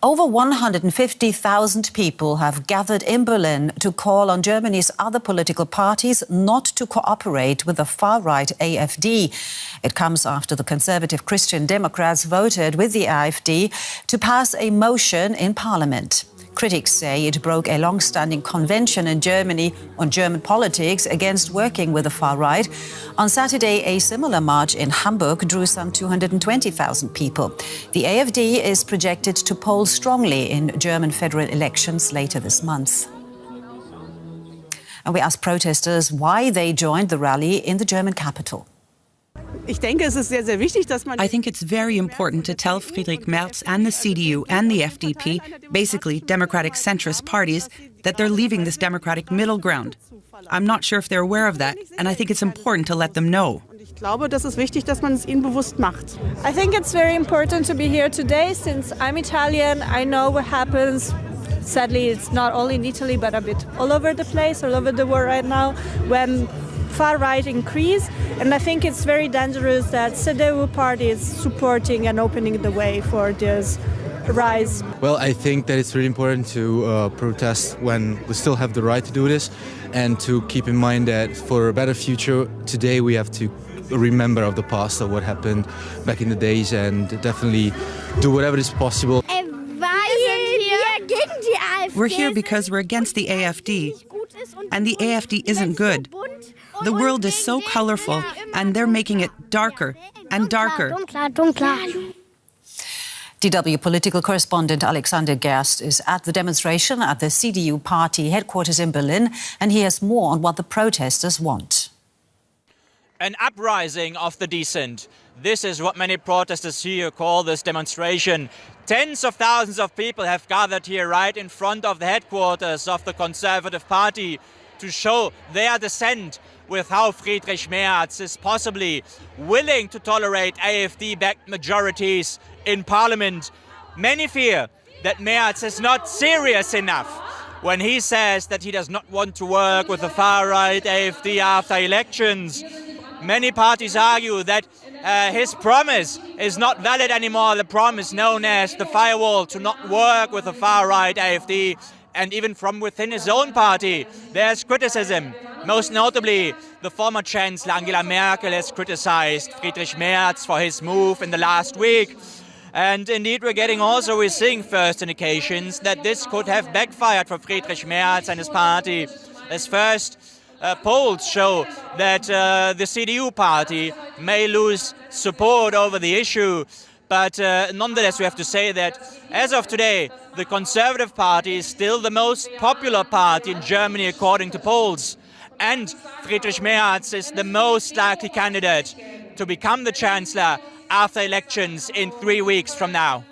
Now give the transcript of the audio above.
Over 150,000 people have gathered in Berlin to call on Germany's other political parties not to cooperate with the far-right AfD. It comes after the conservative Christian Democrats voted with the AfD to pass a motion in parliament. Critics say it broke a long-standing convention in Germany on German politics against working with the far right. On Saturday, a similar march in Hamburg drew some 220,000 people. The AfD is projected to poll strongly in German federal elections later this month. And we asked protesters why they joined the rally in the German capital. I think it's very important to tell Friedrich Merz and the CDU and the FDP, basically democratic centrist parties, that they're leaving this democratic middle ground. I'm not sure if they're aware of that, and I think it's important to let them know. I think it's very important to be here today, since I'm Italian. I know what happens. Sadly, it's not only in Italy, but a bit all over the place, all over the world right now, when far-right increase. And I think it's very dangerous that CDU party is supporting and opening the way for this rise. Well, I think that it's really important to protest when we still have the right to do this, and to keep in mind that for a better future, today we have to remember of the past, of what happened back in the days, and definitely do whatever is possible. We're here because we're against the AfD, and the AfD isn't good. The world is so colorful, and they're making it darker and darker. DW political correspondent Alexander Gerst is at the demonstration at the CDU party headquarters in Berlin, and he has more on what the protesters want. An uprising of the decent. This is what many protesters here call this demonstration. Tens of thousands of people have gathered here right in front of the headquarters of the Conservative Party to show their dissent with how Friedrich Merz is possibly willing to tolerate AfD-backed majorities in parliament. Many fear that Merz is not serious enough when he says that he does not want to work with the far-right AfD after elections. Many parties argue that his promise is not valid anymore, the promise known as the firewall, to not work with the far-right AfD. And even from within his own party, there's criticism. Most notably, the former Chancellor Angela Merkel has criticized Friedrich Merz for his move in the last week. And indeed, we're seeing first indications that this could have backfired for Friedrich Merz and his party. As first polls show that the CDU party may lose support over the issue. But nonetheless, we have to say that as of today, the Conservative Party is still the most popular party in Germany according to polls. And Friedrich Merz is the most likely candidate to become the Chancellor after elections in 3 weeks from now.